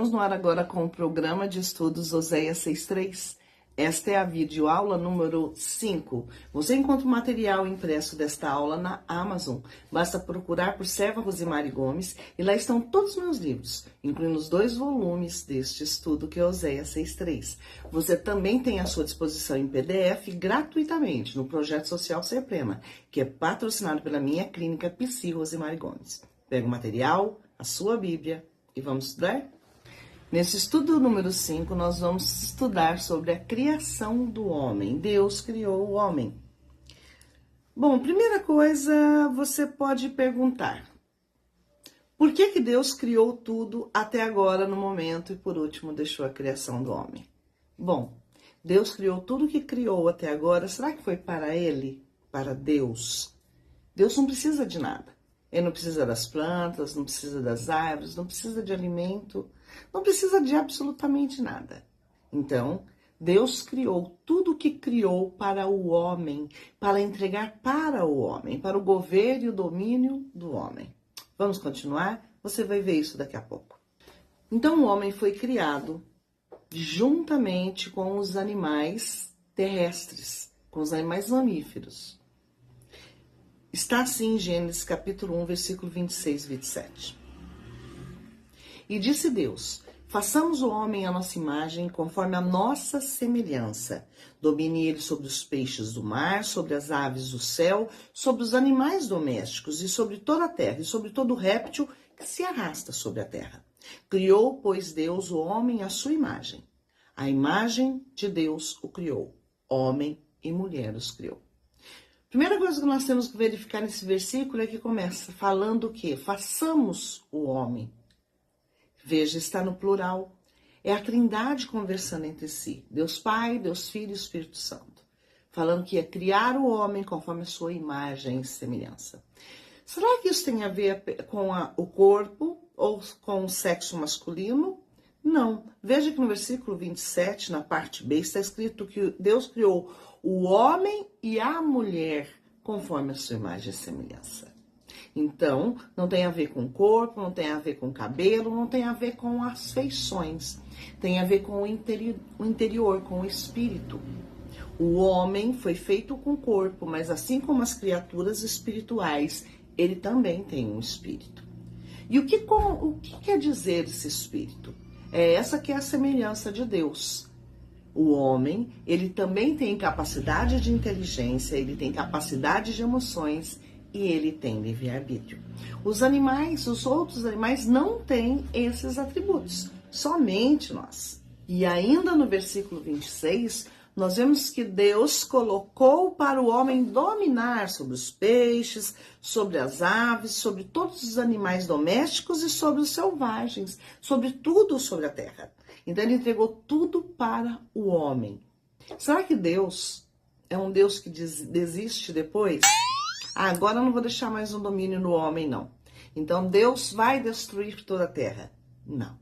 Estamos no ar agora com o programa de estudos Oséias 6.3. Esta é a videoaula número 5. Você encontra o material impresso desta aula na Amazon. Basta procurar por Serva Rosimari Gomes e lá estão todos os meus livros, incluindo os 2 volumes deste estudo que é Oséias 6.3. Você também tem à sua disposição em PDF gratuitamente no Projeto Social Ser Plena, que é patrocinado pela minha clínica Psi Rosimari Gomes. Pega o material, a sua Bíblia e vamos estudar? Nesse estudo número 5, nós vamos estudar sobre a criação do homem. Deus criou o homem. Bom, primeira coisa, você pode perguntar: por que Deus criou tudo até agora no momento e por último deixou a criação do homem? Bom, Deus criou tudo que criou até agora, será que foi para Ele? Para Deus? Deus não precisa de nada. Ele não precisa das plantas, não precisa das árvores, não precisa de alimento, não precisa de absolutamente nada. Então, Deus criou tudo o que criou para o homem, para entregar para o homem, para o governo e o domínio do homem. Vamos continuar? Você vai ver isso daqui a pouco. Então, o homem foi criado juntamente com os animais terrestres, com os animais mamíferos. Está assim em Gênesis capítulo 1, versículo 26 e 27. E disse Deus: façamos o homem à nossa imagem, conforme a nossa semelhança. Domine ele sobre os peixes do mar, sobre as aves do céu, sobre os animais domésticos e sobre toda a terra, e sobre todo réptil que se arrasta sobre a terra. Criou, pois, Deus o homem à sua imagem. A imagem de Deus o criou. Homem e mulher os criou. Primeira coisa que nós temos que verificar nesse versículo é que começa falando o quê? Façamos o homem. Veja, está no plural. É a Trindade conversando entre si. Deus Pai, Deus Filho e Espírito Santo. Falando que é criar o homem conforme a sua imagem e semelhança. Será que isso tem a ver com o corpo ou com o sexo masculino? Não. Veja que no versículo 27, na parte B, está escrito que Deus criou o homem e a mulher conforme a sua imagem e semelhança. Então, não tem a ver com o corpo, não tem a ver com o cabelo, não tem a ver com as feições. Tem a ver com o interior, com o espírito. O homem foi feito com o corpo, mas assim como as criaturas espirituais, ele também tem um espírito. E o que quer dizer esse espírito? É essa que é a semelhança de Deus. O homem, ele também tem capacidade de inteligência, ele tem capacidade de emoções e ele tem livre-arbítrio. Os animais, os outros animais não têm esses atributos, somente nós. E ainda no versículo 26, nós vemos que Deus colocou para o homem dominar sobre os peixes, sobre as aves, sobre todos os animais domésticos e sobre os selvagens, sobre tudo sobre a terra. Então ele entregou tudo para o homem. Será que Deus é um Deus que desiste depois? Agora eu não vou deixar mais um domínio no homem, não. Então Deus vai destruir toda a terra? Não.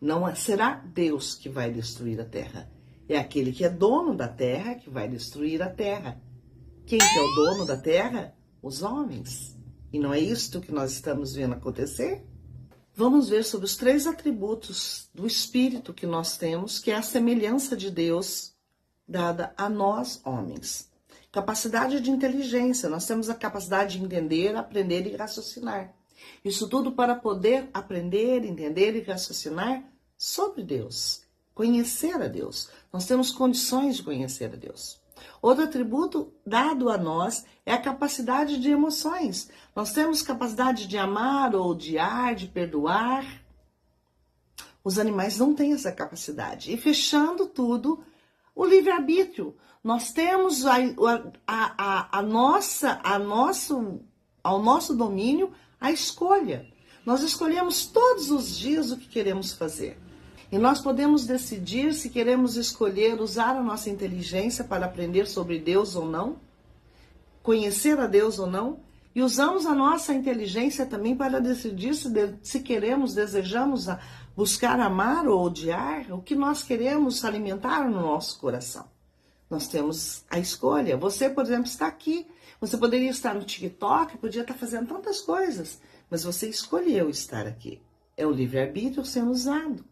Não será Deus que vai destruir a terra. É aquele que é dono da terra que vai destruir a terra. Quem que é o dono da terra? Os homens. E não é isto que nós estamos vendo acontecer? Vamos ver sobre os 3 atributos do Espírito que nós temos, que é a semelhança de Deus dada a nós, homens. Capacidade de inteligência, nós temos a capacidade de entender, aprender e raciocinar. Isso tudo para poder aprender, entender e raciocinar sobre Deus. Conhecer a Deus. Nós temos condições de conhecer a Deus. Outro atributo dado a nós é a capacidade de emoções. Nós temos capacidade de amar ou odiar, de perdoar. Os animais não têm essa capacidade. E fechando tudo, o livre-arbítrio. Nós temos ao nosso domínio a escolha. Nós escolhemos todos os dias o que queremos fazer. E nós podemos decidir se queremos escolher usar a nossa inteligência para aprender sobre Deus ou não, conhecer a Deus ou não, e usamos a nossa inteligência também para decidir se queremos, desejamos buscar amar ou odiar, o que nós queremos alimentar no nosso coração. Nós temos a escolha. Você, por exemplo, está aqui. Você poderia estar no TikTok, podia estar fazendo tantas coisas, mas você escolheu estar aqui. É o livre-arbítrio sendo usado.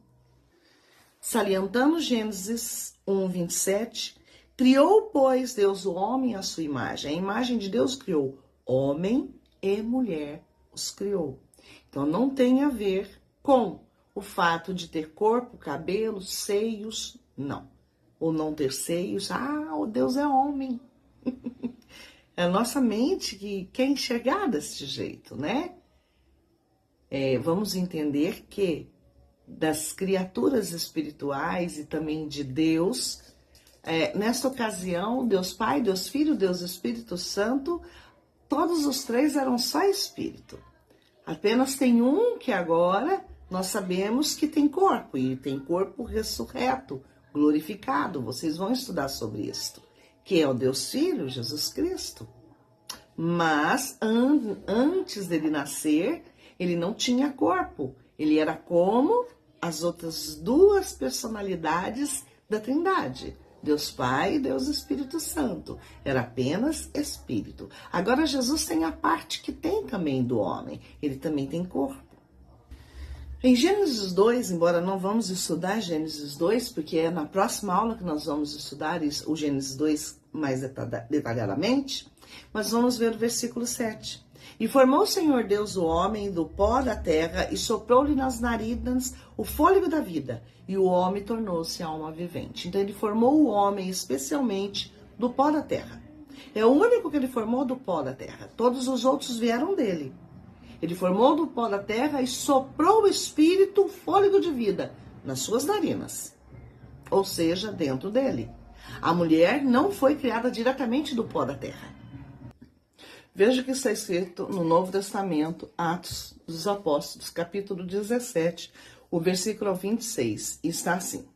Salientando Gênesis 1, 27, criou, pois, Deus o homem à sua imagem. A imagem de Deus criou, homem e mulher os criou. Então, não tem a ver com o fato de ter corpo, cabelo, seios, não. Ou não ter seios, o Deus é homem. É a nossa mente que quer enxergar desse jeito, né? Vamos entender que das criaturas espirituais e também de Deus, nesta ocasião, Deus Pai, Deus Filho, Deus Espírito Santo, todos os três eram só Espírito. Apenas tem um que agora nós sabemos que tem corpo, e tem corpo ressurreto, glorificado. Vocês vão estudar sobre isso, que é o Deus Filho, Jesus Cristo. Mas antes dele nascer, ele não tinha corpo. Ele era como as outras duas personalidades da Trindade. Deus Pai e Deus Espírito Santo. Era apenas Espírito. Agora Jesus tem a parte que tem também do homem. Ele também tem corpo. Em Gênesis 2, embora não vamos estudar Gênesis 2, porque é na próxima aula que nós vamos estudar o Gênesis 2 mais detalhadamente, mas vamos ver o versículo 7. E formou o Senhor Deus o homem do pó da terra e soprou-lhe nas narinas o fôlego da vida, e o homem tornou-se alma vivente. Então ele formou o homem especialmente do pó da terra. É o único que ele formou do pó da terra. Todos os outros vieram dele. Ele formou do pó da terra e soprou o espírito, o fôlego de vida, nas suas narinas. Ou seja, dentro dele. A mulher não foi criada diretamente do pó da terra. Veja o que está escrito no Novo Testamento, Atos dos Apóstolos, capítulo 17, o versículo 26. Está assim.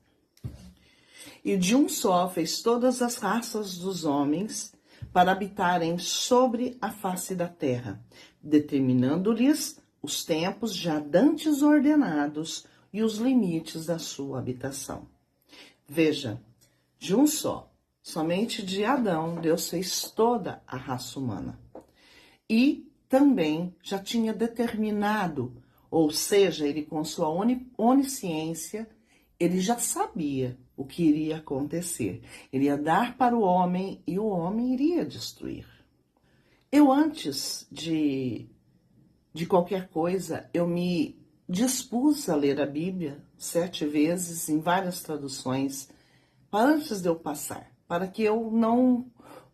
E de um só fez todas as raças dos homens para habitarem sobre a face da terra, determinando-lhes os tempos já dantes ordenados e os limites da sua habitação. Veja, de um só, somente de Adão, Deus fez toda a raça humana. E também já tinha determinado, ou seja, ele com sua onisciência, ele já sabia o que iria acontecer. Ele ia dar para o homem e o homem iria destruir. Eu, antes de qualquer coisa, eu me dispus a ler a Bíblia 7 vezes, em várias traduções, antes de eu passar, para que eu não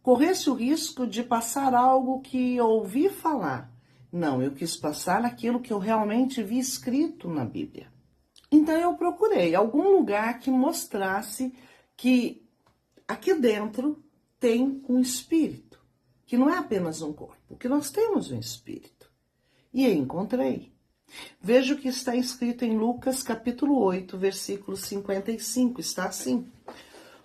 corresse o risco de passar algo que eu ouvi falar. Não, eu quis passar aquilo que eu realmente vi escrito na Bíblia. Então eu procurei algum lugar que mostrasse que aqui dentro tem um espírito, que não é apenas um corpo, que nós temos um espírito. E eu encontrei. Veja o que está escrito em Lucas capítulo 8, versículo 55, está assim.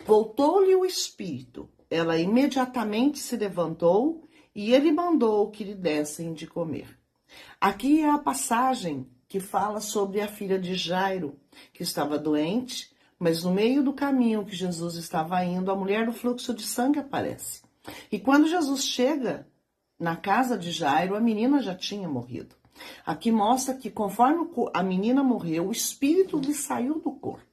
Voltou-lhe o espírito, ela imediatamente se levantou e ele mandou que lhe dessem de comer. Aqui é a passagem que fala sobre a filha de Jairo, que estava doente, mas no meio do caminho que Jesus estava indo, a mulher do fluxo de sangue aparece. E quando Jesus chega na casa de Jairo, a menina já tinha morrido. Aqui mostra que conforme a menina morreu, o espírito lhe saiu do corpo.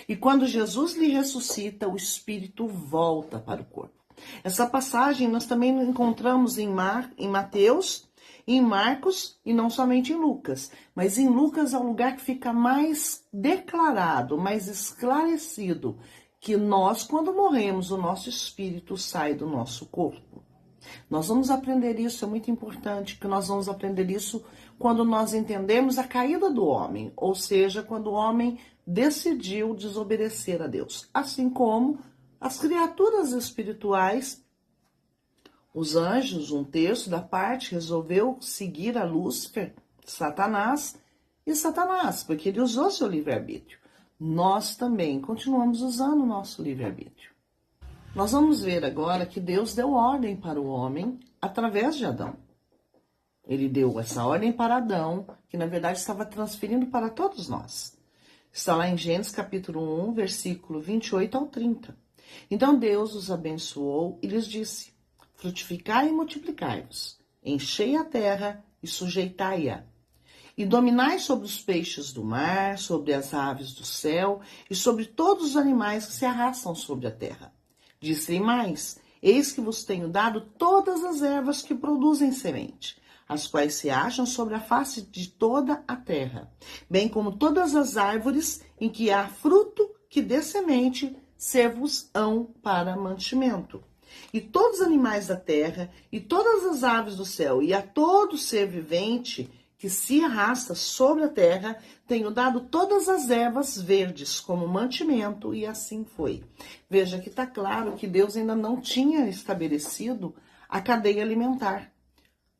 E quando Jesus lhe ressuscita, o espírito volta para o corpo. Essa passagem nós também encontramos em Mateus, em Marcos e não somente em Lucas. Mas em Lucas é o lugar que fica mais declarado, mais esclarecido, que nós, quando morremos, o nosso espírito sai do nosso corpo. Nós vamos aprender isso, é muito importante, que nós vamos aprender isso quando nós entendemos a caída do homem, ou seja, quando o homem decidiu desobedecer a Deus. Assim como as criaturas espirituais, os anjos, um terço da parte, resolveu seguir a Lúcifer, Satanás, porque ele usou seu livre-arbítrio. Nós também continuamos usando o nosso livre-arbítrio. Nós vamos ver agora que Deus deu ordem para o homem através de Adão. Ele deu essa ordem para Adão, que na verdade estava transferindo para todos nós. Está lá em Gênesis capítulo 1, versículo 28 ao 30. Então Deus os abençoou e lhes disse: frutificai e multiplicai-vos, enchei a terra e sujeitai-a, E dominai sobre os peixes do mar, sobre as aves do céu e sobre todos os animais que se arrastam sobre a terra. Disse-lhe mais: eis que vos tenho dado todas as ervas que produzem semente, as quais se acham sobre a face de toda a terra, bem como todas as árvores em que há fruto que dê semente, ser-vos-ão para mantimento. E todos os animais da terra, e todas as aves do céu, e a todo ser vivente que se arrasta sobre a terra, tenho dado todas as ervas verdes como mantimento, e assim foi. Veja que está claro que Deus ainda não tinha estabelecido a cadeia alimentar.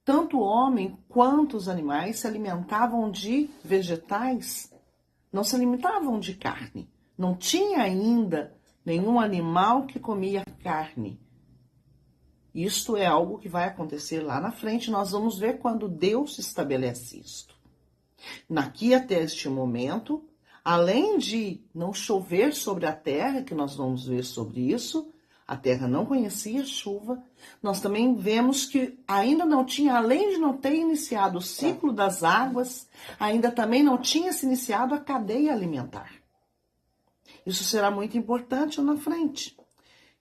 Tanto o homem quanto os animais se alimentavam de vegetais, não se alimentavam de carne. Não tinha ainda nenhum animal que comia carne. Isto é algo que vai acontecer lá na frente, nós vamos ver quando Deus estabelece isto. Daqui até este momento, além de não chover sobre a terra, que nós vamos ver sobre isso, a terra não conhecia chuva, nós também vemos que ainda não tinha, além de não ter iniciado o ciclo das águas, ainda também não tinha se iniciado a cadeia alimentar. Isso será muito importante lá na frente.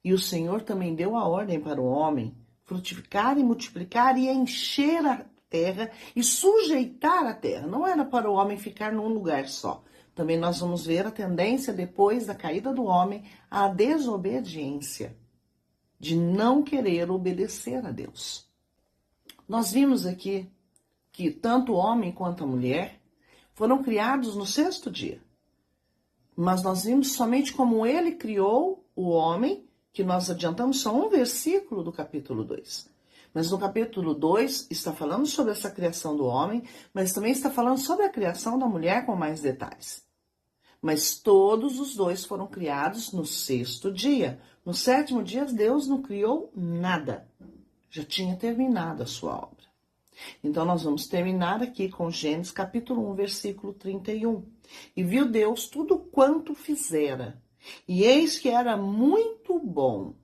E o Senhor também deu a ordem para o homem frutificar e multiplicar e encher a terra e sujeitar a terra. Não era para o homem ficar num lugar só. Também nós vamos ver a tendência depois da caída do homem à desobediência, de não querer obedecer a Deus. Nós vimos aqui que tanto o homem quanto a mulher foram criados no sexto dia. Mas nós vimos somente como ele criou o homem, que nós adiantamos só um versículo do capítulo 2. Mas no capítulo 2 está falando sobre essa criação do homem, mas também está falando sobre a criação da mulher com mais detalhes. Mas todos os dois foram criados no sexto dia. No sétimo dia, Deus não criou nada. Já tinha terminado a sua obra. Então, nós vamos terminar aqui com Gênesis capítulo 1, versículo 31. E viu Deus tudo quanto fizera, e eis que era muito bom.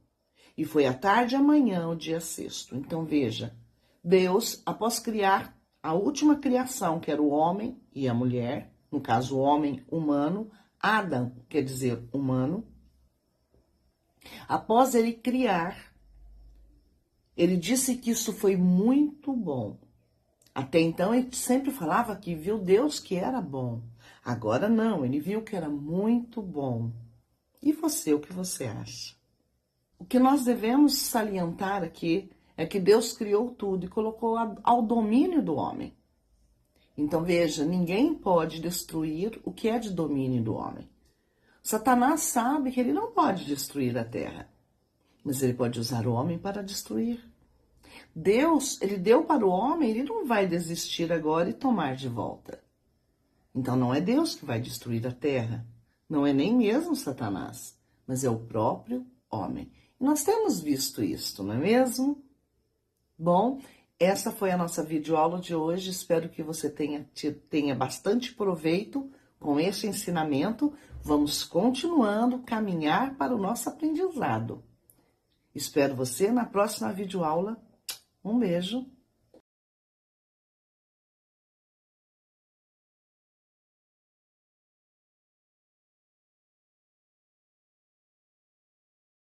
E foi à tarde e amanhã, o dia sexto. Então, veja, Deus, após criar a última criação, que era o homem e a mulher, no caso, o homem humano, Adão quer dizer humano, após ele criar, ele disse que isso foi muito bom. Até então, ele sempre falava que viu Deus que era bom. Agora não, ele viu que era muito bom. E você, o que você acha? O que nós devemos salientar aqui é que Deus criou tudo e colocou ao domínio do homem. Então, veja, ninguém pode destruir o que é de domínio do homem. Satanás sabe que ele não pode destruir a terra, mas ele pode usar o homem para destruir. Deus, ele deu para o homem, ele não vai desistir agora e tomar de volta. Então, não é Deus que vai destruir a terra, não é nem mesmo Satanás, mas é o próprio homem. E nós temos visto isso, não é mesmo? Bom, essa foi a nossa videoaula de hoje. Espero que você tenha bastante proveito com esse ensinamento. Vamos continuando a caminhar para o nosso aprendizado. Espero você na próxima videoaula. Um beijo.